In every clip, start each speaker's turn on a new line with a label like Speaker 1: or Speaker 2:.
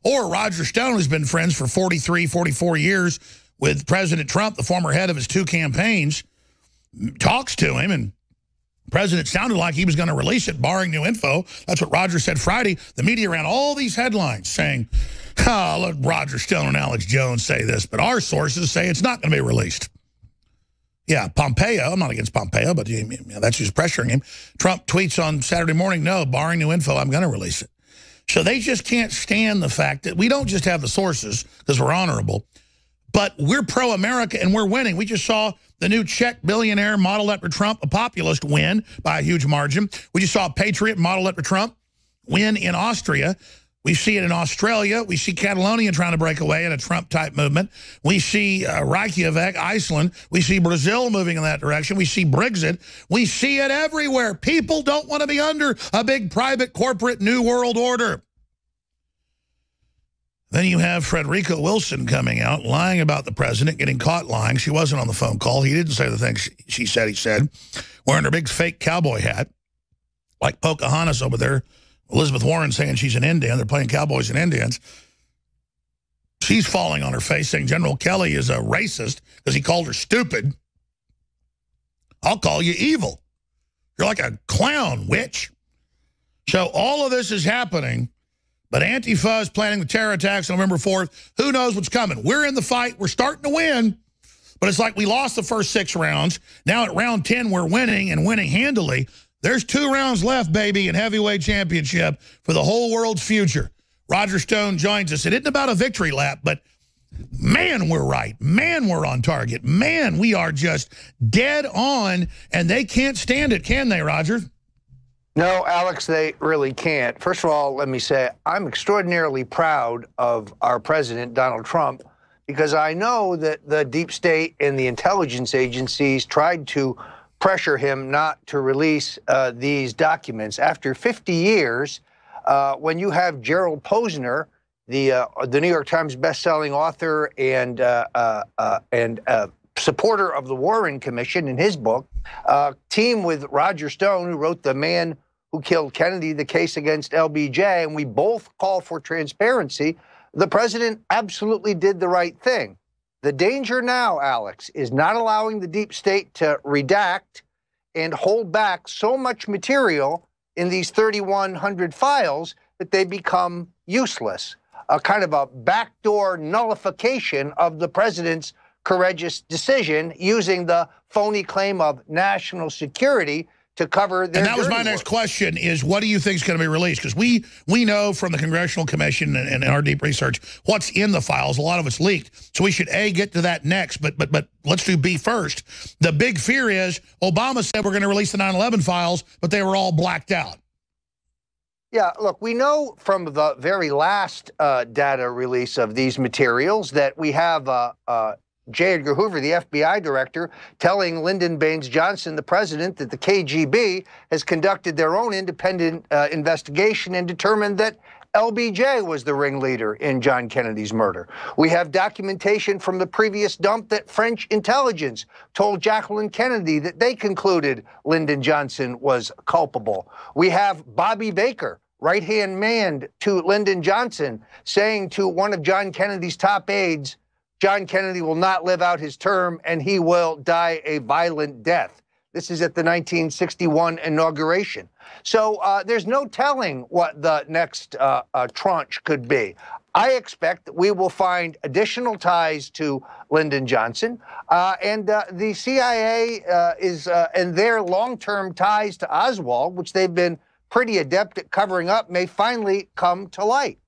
Speaker 1: Or Roger Stone, who's been friends for 43, 44 years with President Trump, the former head of his 2 campaigns, talks to him, and the president sounded like he was going to release it, barring new info. That's what Roger said Friday. The media ran all these headlines saying, let Roger Stone and Alex Jones say this, but our sources say it's not going to be released. Yeah, Pompeo, I'm not against Pompeo, but that's who's pressuring him. Trump tweets on Saturday morning, no, barring new info, I'm going to release it. So they just can't stand the fact that we don't just have the sources because we're honorable, but we're pro-America and we're winning. We just saw the new Czech billionaire modeled after Trump, a populist, win by a huge margin. We just saw a patriot modeled after Trump win in Austria. We see it in Australia. We see Catalonia trying to break away in a Trump-type movement. We see Reykjavik, Iceland. We see Brazil moving in that direction. We see Brexit. We see it everywhere. People don't want to be under a big private corporate new world order. Then you have Frederica Wilson coming out, lying about the president, getting caught lying. She wasn't on the phone call. He didn't say the things she said he said. Wearing her big fake cowboy hat, like Pocahontas over there. Elizabeth Warren saying she's an Indian. They're playing cowboys and Indians. She's falling on her face saying General Kelly is a racist because he called her stupid. I'll call you evil. You're like a clown, witch. So all of this is happening, but Antifa is planning the terror attacks on November 4th. Who knows what's coming? We're in the fight. We're starting to win, but it's like we lost the first 6 rounds. Now at round 10, we're winning and winning handily. There's 2 rounds left, baby, in heavyweight championship for the whole world's future. Roger Stone joins us. It isn't about a victory lap, but man, we're right. Man, we're on target. Man, we are just dead on, and they can't stand it, can they, Roger?
Speaker 2: No, Alex, they really can't. First of all, let me say I'm extraordinarily proud of our president, Donald Trump, because I know that the deep state and the intelligence agencies tried to pressure him not to release these documents. After 50 years, when you have Gerald Posner, the New York Times bestselling author and supporter of the Warren Commission in his book, team with Roger Stone, who wrote The Man Who Killed Kennedy, the case against LBJ, and we both call for transparency, the president absolutely did the right thing. The danger now, Alex, is not allowing the deep state to redact and hold back so much material in these 3,100 files that they become useless. A kind of a backdoor nullification of the president's courageous decision using the phony claim of national security to cover their.
Speaker 1: And that was my next question is, what do you think is going to be released? Because we know from the Congressional Commission and our deep research what's in the files. A lot of it's leaked. So we should, A, get to that next, but let's do B first. The big fear is Obama said we're going to release the 9/11 files, but they were all blacked out.
Speaker 2: Yeah, look, we know from the very last data release of these materials that we have J. Edgar Hoover, the FBI director, telling Lyndon Baines Johnson, the president, that the KGB has conducted their own independent investigation and determined that LBJ was the ringleader in John Kennedy's murder. We have documentation from the previous dump that French intelligence told Jacqueline Kennedy that they concluded Lyndon Johnson was culpable. We have Bobby Baker, right-hand man to Lyndon Johnson, saying to one of John Kennedy's top aides, John Kennedy will not live out his term and he will die a violent death. This is at the 1961 inauguration. So there's no telling what the next tranche could be. I expect that we will find additional ties to Lyndon Johnson, and the CIA and their long-term ties to Oswald, which they've been pretty adept at covering up, may finally come to light.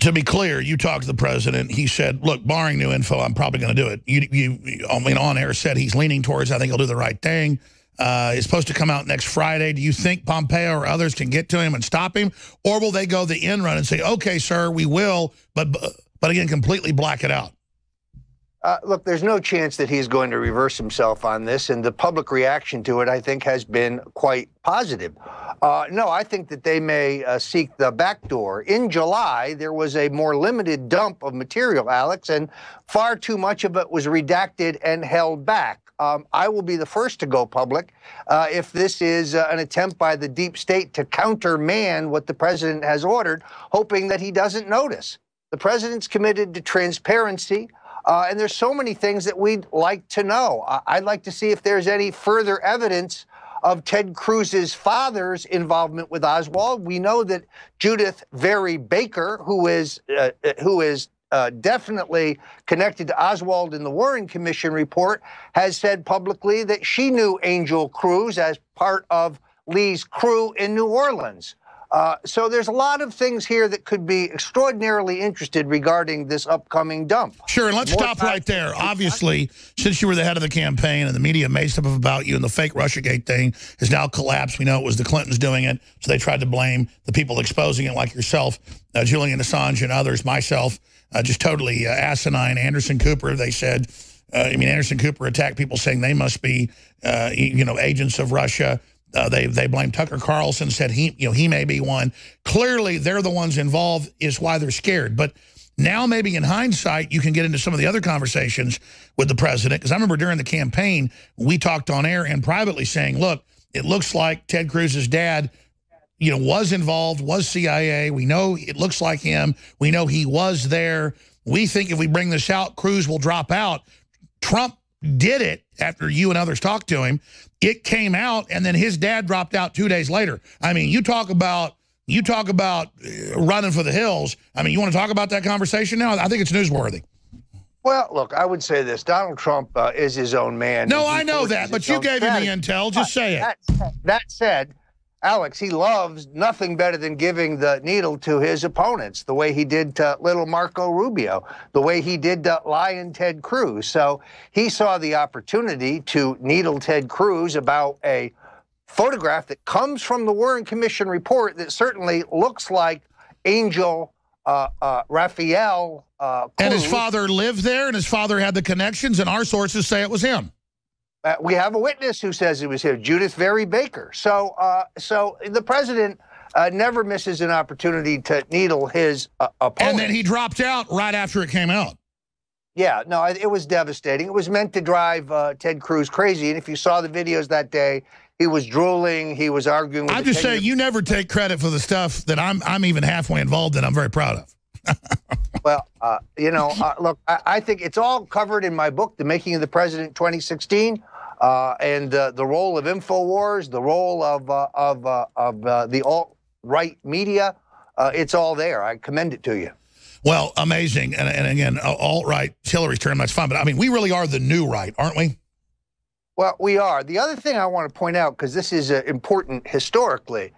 Speaker 1: To be clear, you talked to the president. He said, look, barring new info, I'm probably going to do it. You on air said he's leaning towards, I think he'll do the right thing. It's supposed to come out next Friday. Do you think Pompeo or others can get to him and stop him? Or will they go the end run and say, okay, sir, we will, but again, completely black it out?
Speaker 2: Look, there's no chance that he's going to reverse himself on this, and the public reaction to it, I think, has been quite positive. No, I think that they may seek the back door. In July, there was a more limited dump of material, Alex, and far too much of it was redacted and held back. I will be the first to go public if this is an attempt by the deep state to countermand what the president has ordered, hoping that he doesn't notice. The president's committed to transparency, and there's so many things that we'd like to know. I'd like to see if there's any further evidence of Ted Cruz's father's involvement with Oswald. We know that Judith Very Baker, who is definitely connected to Oswald in the Warren Commission report, has said publicly that she knew Angel Cruz as part of Lee's crew in New Orleans. So there's a lot of things here that could be extraordinarily interested regarding this upcoming dump.
Speaker 1: Sure, and let's stop right there. Obviously, since you were the head of the campaign and the media made stuff about you and the fake Russiagate thing has now collapsed. We know it was the Clintons doing it, so they tried to blame the people exposing it like yourself, Julian Assange and others, myself, just totally asinine. Anderson Cooper, they said, Anderson Cooper attacked people saying they must be, agents of Russia. They blamed Tucker Carlson, said he may be one. Clearly, they're the ones involved is why they're scared. But now maybe in hindsight, you can get into some of the other conversations with the president. Because I remember during the campaign, we talked on air and privately saying, look, it looks like Ted Cruz's dad, was involved, was CIA. We know it looks like him. We know he was there. We think if we bring this out, Cruz will drop out. Trump did it after you and others talked to him. It came out, and then his dad dropped out 2 days later. I mean, you talk about running for the hills. I mean, you want to talk about that conversation now? I think it's newsworthy.
Speaker 2: Well, look, I would say this. Donald Trump is his own man.
Speaker 1: No, I know that, but you gave him the intel. Just say it.
Speaker 2: That said, Alex, he loves nothing better than giving the needle to his opponents, the way he did to little Marco Rubio, the way he did to Lion Ted Cruz. So he saw the opportunity to needle Ted Cruz about a photograph that comes from the Warren Commission report that certainly looks like Angel Raphael Cruz.
Speaker 1: And his father lived there, and his father had the connections, and our sources say it was him.
Speaker 2: We have a witness who says it was him, Judith Very Baker. So the president never misses an opportunity to needle his opponent.
Speaker 1: And then he dropped out right after it came out.
Speaker 2: Yeah, no, it was devastating. It was meant to drive Ted Cruz crazy. And if you saw the videos that day, he was drooling. He was arguing with
Speaker 1: I'm just saying, you never take credit for the stuff that I'm even halfway involved in. I'm very proud of.
Speaker 2: Well, look, I think it's all covered in my book, The Making of the President 2016, and the role of InfoWars, the role of the alt-right media. It's all there. I commend it to you.
Speaker 1: Well, amazing. And again, alt-right, Hillary's term, that's fine. But, I mean, we really are the new right, aren't we?
Speaker 2: Well, we are. The other thing I want to point out, because this is important historically,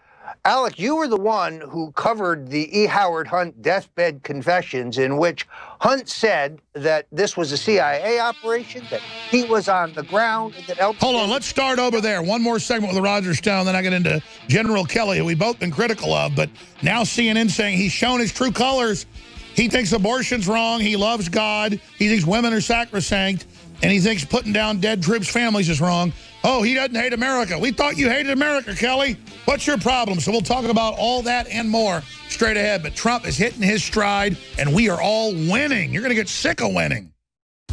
Speaker 2: Alec, you were the one who covered the E. Howard Hunt deathbed confessions in which Hunt said that this was a CIA operation, that he was on the ground. That
Speaker 1: Hold on, let's start over there. One more segment with Roger Stone, then I get into General Kelly, who we've both been critical of, but now CNN saying he's shown his true colors. He thinks abortion's wrong. He loves God. He thinks women are sacrosanct. And he thinks putting down dead troops' families is wrong. Oh, he doesn't hate America. We thought you hated America, Kelly. What's your problem? So we'll talk about all that and more straight ahead. But Trump is hitting his stride, and we are all winning. You're going to get sick of winning.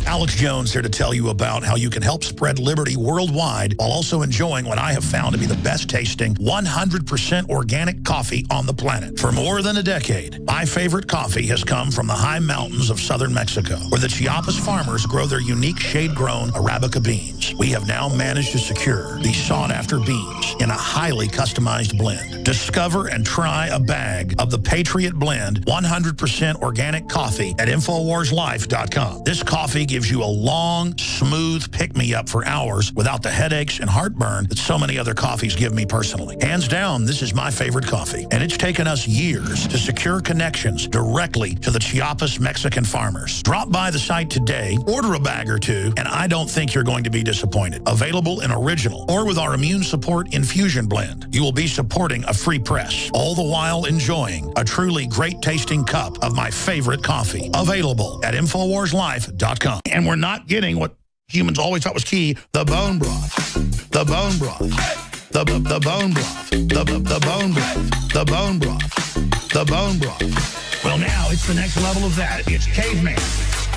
Speaker 1: Alex Jones here to tell you about how you can help spread liberty worldwide while also enjoying what I have found to be the best tasting 100% organic coffee on the planet. For more than a decade, my favorite coffee has come from the high mountains of southern Mexico, where the Chiapas farmers grow their unique shade-grown Arabica beans. We have now managed to secure these sought-after beans in a highly customized blend. Discover and try a bag of the Patriot Blend 100% organic coffee at InfoWarsLife.com. This coffee gives you a long, smooth pick-me-up for hours without the headaches and heartburn that so many other coffees give me personally. Hands down, this is my favorite coffee, and it's taken us years to secure connections directly to the Chiapas Mexican farmers. Drop by the site today, order a bag or two, and I don't think you're going to be disappointed. Available in original or with our immune support infusion blend. You will be supporting a free press, all the while enjoying a truly great-tasting cup of my favorite coffee. Available at InfoWarsLife.com. And we're not getting what humans always thought was key, the bone broth. The bone broth. The bone broth. The bone broth. The bone broth. The bone broth. Well, now it's the next level of that. It's caveman.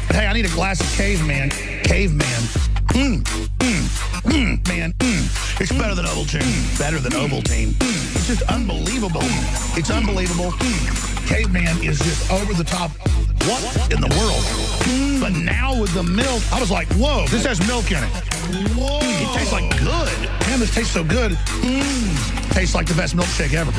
Speaker 1: But hey, I need a glass of caveman. Caveman. Man, it's better than Ovaltine. Better than Ovaltine. It's just unbelievable. It's unbelievable. Caveman is just over the top. What in the world? But now with the milk, I was like, whoa, this has milk in it. Whoa. It tastes like good. Man, this tastes so good. Tastes like the best milkshake ever.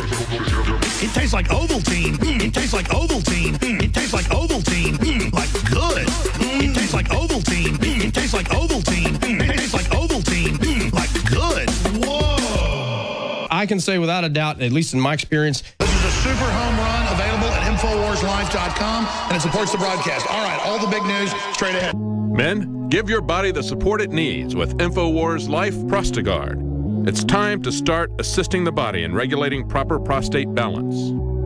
Speaker 1: It tastes like Ovaltine. It tastes like Ovaltine. It tastes like Ovaltine. Like good. It tastes like Ovaltine. It tastes like Ovaltine. It tastes like Ovaltine. Like good. Whoa.
Speaker 3: I can say without a doubt, at least in my experience,
Speaker 1: this is a super home run available at InfoWarsLife.com, and it supports the broadcast. All right, all the big news straight ahead.
Speaker 4: Men, give your body the support it needs with InfoWars Life Prostagard. It's time to start assisting the body in regulating proper prostate balance.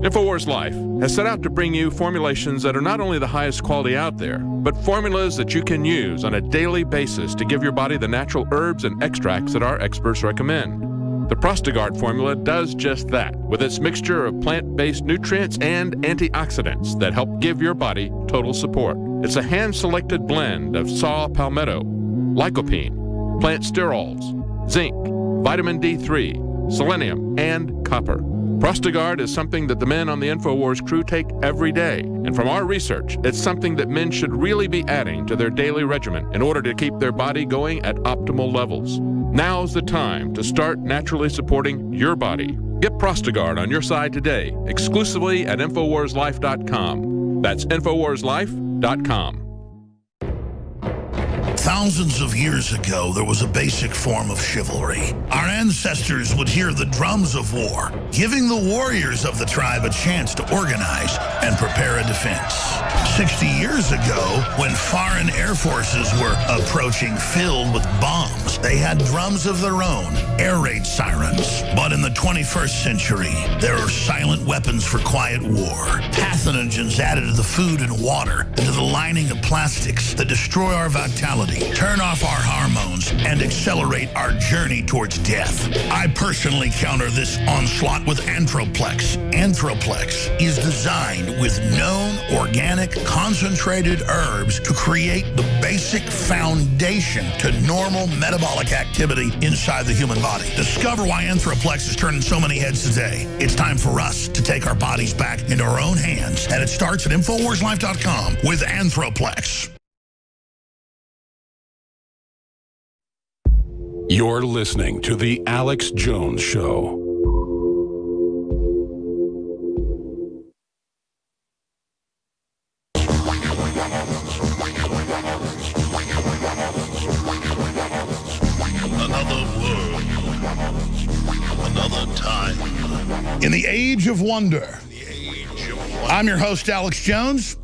Speaker 4: InfoWars Life has set out to bring you formulations that are not only the highest quality out there, but formulas that you can use on a daily basis to give your body the natural herbs and extracts that our experts recommend. The Prostagard formula does just that, with its mixture of plant-based nutrients and antioxidants that help give your body total support. It's a hand-selected blend of saw palmetto, lycopene, plant sterols, zinc, vitamin D3, selenium, and copper. Prostagard is something that the men on the InfoWars crew take every day, and from our research, it's something that men should really be adding to their daily regimen in order to keep their body going at optimal levels. Now's the time to start naturally supporting your body. Get Prostagard on your side today, exclusively at InfoWarsLife.com. That's InfoWarsLife.com.
Speaker 1: Thousands of years ago, there was a basic form of chivalry. Our ancestors would hear the drums of war, giving the warriors of the tribe a chance to organize and prepare a defense. 60 years ago, when foreign air forces were approaching filled with bombs, they had drums of their own, air raid sirens. But in the 21st century, there are silent weapons for quiet war. Pathogens added to the food and water, and to the lining of plastics that destroy our vitality, turn off our hormones, and accelerate our journey towards death. I personally counter this onslaught with Anthroplex. Anthroplex is designed with known organic concentrated herbs to create the basic foundation to normal metabolic activity inside the human body. Discover why Anthroplex is turning so many heads today. It's time for us to take our bodies back into our own hands, and it starts at InfoWarsLife.com with Anthroplex.
Speaker 5: You're listening to The Alex Jones Show.
Speaker 1: Another world. Another time. In the age of wonder. I'm your host, Alex Jones.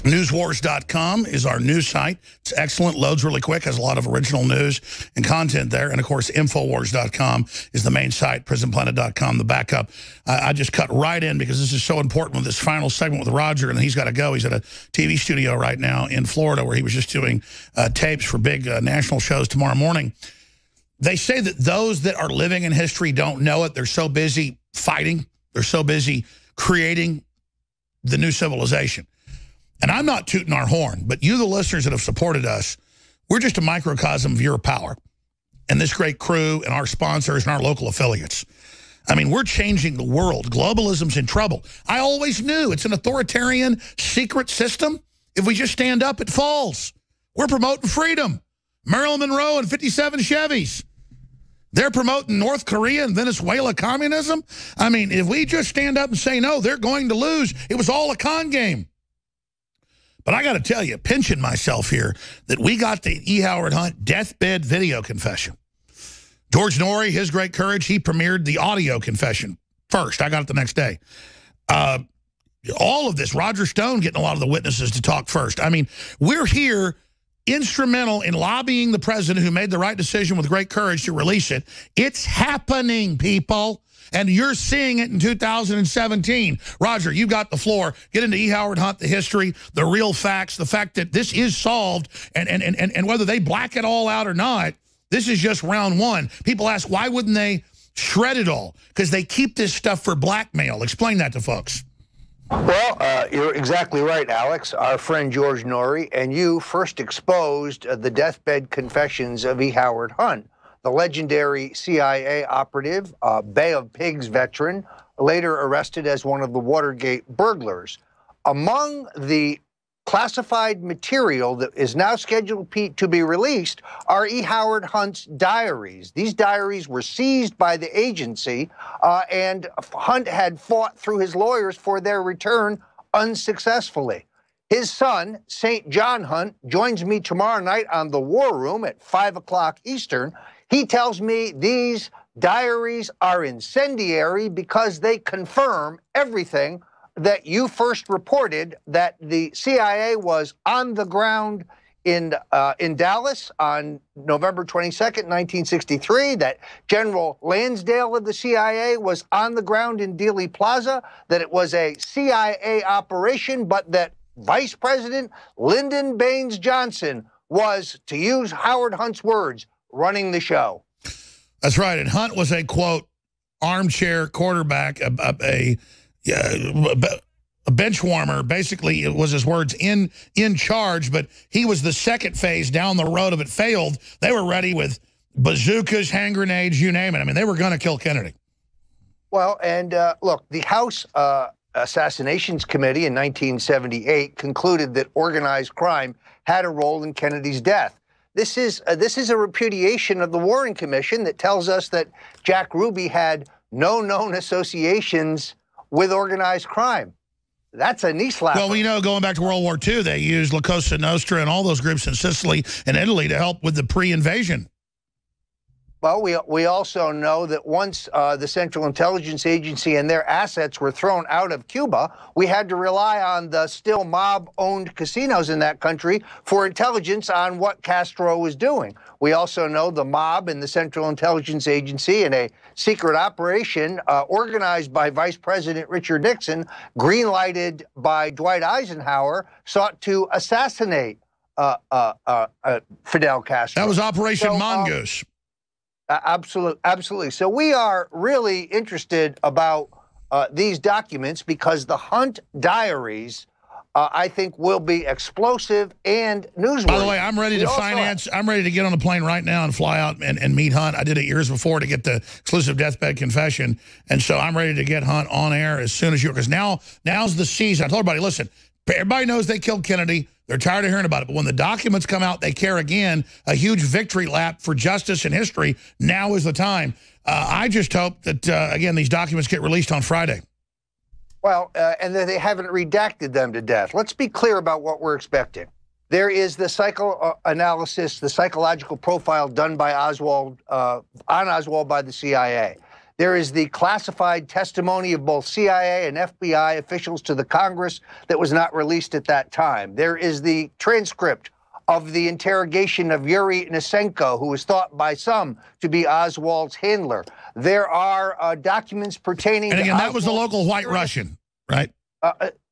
Speaker 1: Newswars.com is our news site. It's excellent, loads really quick, has a lot of original news and content there. And, of course, Infowars.com is the main site, PrisonPlanet.com, the backup. I just cut right in because this is so important with this final segment with Roger, and he's got to go. He's at a TV studio right now in Florida where he was just doing tapes for big national shows tomorrow morning. They say that those that are living in history don't know it. They're so busy fighting. They're so busy creating the new civilization. And I'm not tooting our horn, but you, the listeners that have supported us, we're just a microcosm of your power and this great crew and our sponsors and our local affiliates. I mean, we're changing the world. Globalism's in trouble. I always knew it's an authoritarian, secret system. If we just stand up, it falls. We're promoting freedom. Marilyn Monroe and 57 Chevys. They're promoting North Korea and Venezuela communism. I mean, if we just stand up and say no, they're going to lose. It was all a con game. But I got to tell you, pinching myself here, that we got the E. Howard Hunt deathbed video confession. George Norrie, his great courage, he premiered the audio confession first. I got it the next day. All of this, Roger Stone getting a lot of the witnesses to talk first. I mean, we're here instrumental in lobbying the president who made the right decision with great courage to release it. It's happening, people. And you're seeing it in 2017. Roger, you got the floor. Get into E. Howard Hunt, the history, the real facts, the fact that this is solved, and whether they black it all out or not, this is just round one. People ask, why wouldn't they shred it all? Because they keep this stuff for blackmail. Explain that to folks.
Speaker 2: Well, you're exactly right, Alex. Our friend George Norrie and you first exposed the deathbed confessions of E. Howard Hunt, the legendary CIA operative, Bay of Pigs veteran, later arrested as one of the Watergate burglars. Among the classified material that is now scheduled to be released are E. Howard Hunt's diaries. These diaries were seized by the agency, and Hunt had fought through his lawyers for their return unsuccessfully. His son, St. John Hunt, joins me tomorrow night on The War Room at 5 o'clock Eastern. He tells me these diaries are incendiary because they confirm everything that you first reported, that the CIA was on the ground in Dallas on November 22nd, 1963, that General Lansdale of the CIA was on the ground in Dealey Plaza, that it was a CIA operation, but that Vice President Lyndon Baines Johnson was, to use Howard Hunt's words, running the show.
Speaker 1: That's right. And Hunt was a, quote, armchair quarterback, a bench warmer. Basically, it was his words, in charge, but he was the second phase down the road of it failed. They were ready with bazookas, hand grenades, you name it. I mean, they were going to kill Kennedy. Well, and look, the House Assassinations Committee in 1978 concluded that organized crime had a role in Kennedy's death. This is a repudiation of the Warren Commission that tells us that Jack Ruby had no known associations with organized crime. That's a knee slapper. Well, we know going back to World War II, they used La Cosa Nostra and all those groups in Sicily and Italy to help with the pre-invasion. Well, we also know that once the Central Intelligence Agency and their assets were thrown out of Cuba, we had to rely on the still mob-owned casinos in that country for intelligence on what Castro was doing. We also know the mob and the Central Intelligence Agency in a secret operation organized by Vice President Richard Nixon, green-lighted by Dwight Eisenhower, sought to assassinate Fidel Castro. That was Operation Mongoose. Absolutely. So we are really interested about these documents because the Hunt diaries, I think, will be explosive and newsworthy. By the way, I'm ready to finance. I'm ready to get on a plane right now and fly out and meet Hunt. I did it years before to get the exclusive deathbed confession. And so I'm ready to get Hunt on air as soon as because now's the season. I told everybody, listen, everybody knows they killed Kennedy. They're tired of hearing about it. But when the documents come out, they care again. A huge victory lap for justice and history. Now is the time. I just hope that, again, these documents get released on Friday. Well, and that they haven't redacted them to death. Let's be clear about what we're expecting. There is the psychoanalysis, the psychological profile done by Oswald, on Oswald by the CIA. There is the classified testimony of both CIA and FBI officials to the Congress that was not released at that time. There is the transcript of the interrogation of Yuri Nisenko, who was thought by some to be Oswald's handler. There are documents pertaining to Oswald. And again, that was the local white Russian, right?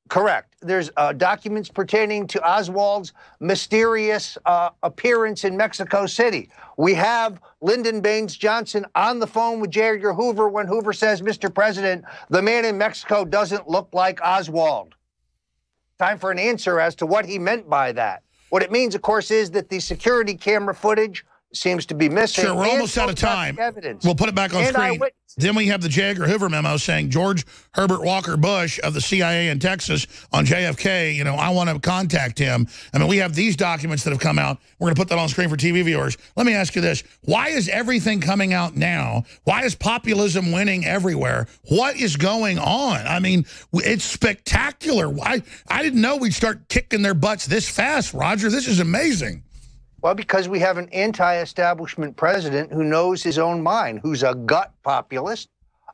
Speaker 1: Correct. There's documents pertaining to Oswald's mysterious appearance in Mexico City. We have Lyndon Baines Johnson on the phone with J. Edgar Hoover when Hoover says, Mr. President, the man in Mexico doesn't look like Oswald. Time for an answer as to what he meant by that. What it means, of course, is that the security camera footage seems to be missing. Sure, we're almost out of time. We'll put it back on screen. Then we have the J. Edgar Hoover memo saying George Herbert Walker Bush of the CIA in Texas on JFK, you know, I want to contact him. I mean, we have these documents that have come out. We're going to put that on screen for TV viewers. Let me ask you this. Why is everything coming out now? Why is populism winning everywhere? What is going on? I mean, it's spectacular. I didn't know we'd start kicking their butts this fast, Roger. This is amazing. Well, because we have an anti-establishment president who knows his own mind, who's a gut populist,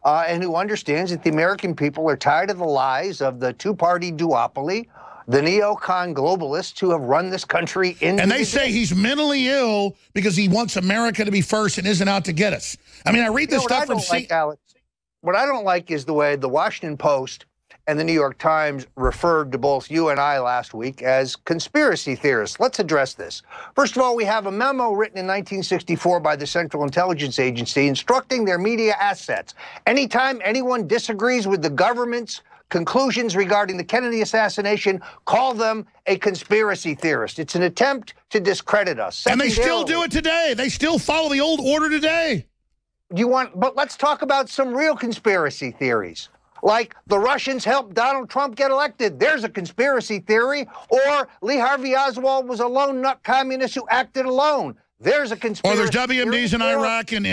Speaker 1: and who understands that the American people are tired of the lies of the two-party duopoly, the neocon globalists who have run this country into And they say he's mentally ill because he wants America to be first and isn't out to get us. I mean, I read this stuff from Alex, what I don't like is the way the Washington Post and the New York Times referred to both you and I last week as conspiracy theorists. Let's address this. First of all, we have a memo written in 1964 by the Central Intelligence Agency instructing their media assets. Anytime anyone disagrees with the government's
Speaker 2: conclusions regarding the Kennedy assassination, call them a conspiracy theorist. It's an attempt to discredit us.
Speaker 1: And they still do it today. They still follow the old order today.
Speaker 2: But let's talk about some real conspiracy theories. Like the Russians helped Donald Trump get elected. There's a conspiracy theory. Or Lee Harvey Oswald was a lone nut communist who acted alone. There's a conspiracy.
Speaker 1: Or there's WMDs in Iraq and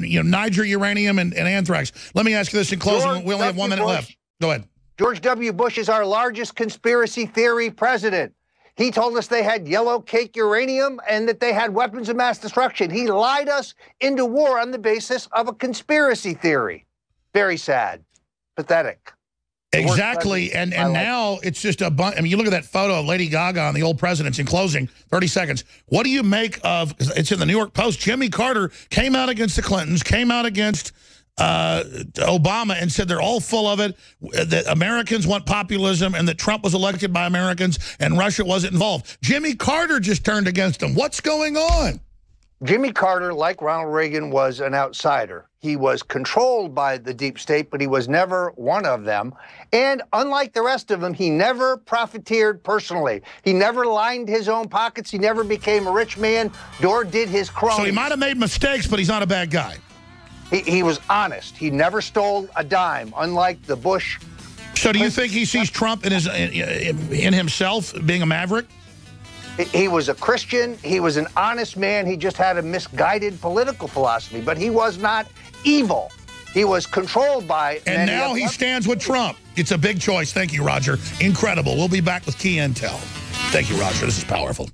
Speaker 1: you know, Niger uranium and anthrax. Let me ask you this in closing. We only have 1 minute left. Go ahead.
Speaker 2: George W. Bush is our largest conspiracy theory president. He told us they had yellow cake uranium and that they had weapons of mass destruction. He lied us into war on the basis of a conspiracy theory. Very sad. Pathetic.
Speaker 1: Exactly. And now it's just a bunch. I mean, you look at that photo of Lady Gaga and the old presidents in closing, 30 seconds. What do you make of, it's in the New York Post, Jimmy Carter came out against the Clintons, came out against Obama and said they're all full of it, that Americans want populism and that Trump was elected by Americans and Russia wasn't involved. Jimmy Carter just turned against him. What's going on?
Speaker 2: Jimmy Carter, like Ronald Reagan, was an outsider. He was controlled by the deep state, but he was never one of them. And unlike the rest of them, he never profiteered personally. He never lined his own pockets. He never became a rich man, nor did his cronies.
Speaker 1: So he might have made mistakes, but he's not a bad guy.
Speaker 2: He was honest. He never stole a dime, unlike the Bush.
Speaker 1: So do you think he sees Trump in himself being a maverick?
Speaker 2: He was a Christian. He was an honest man. He just had a misguided political philosophy, but he was not evil. He was controlled by...
Speaker 1: And now he stands with Trump. It's a big choice. Thank you, Roger. Incredible. We'll be back with key intel. Thank you, Roger. This is powerful.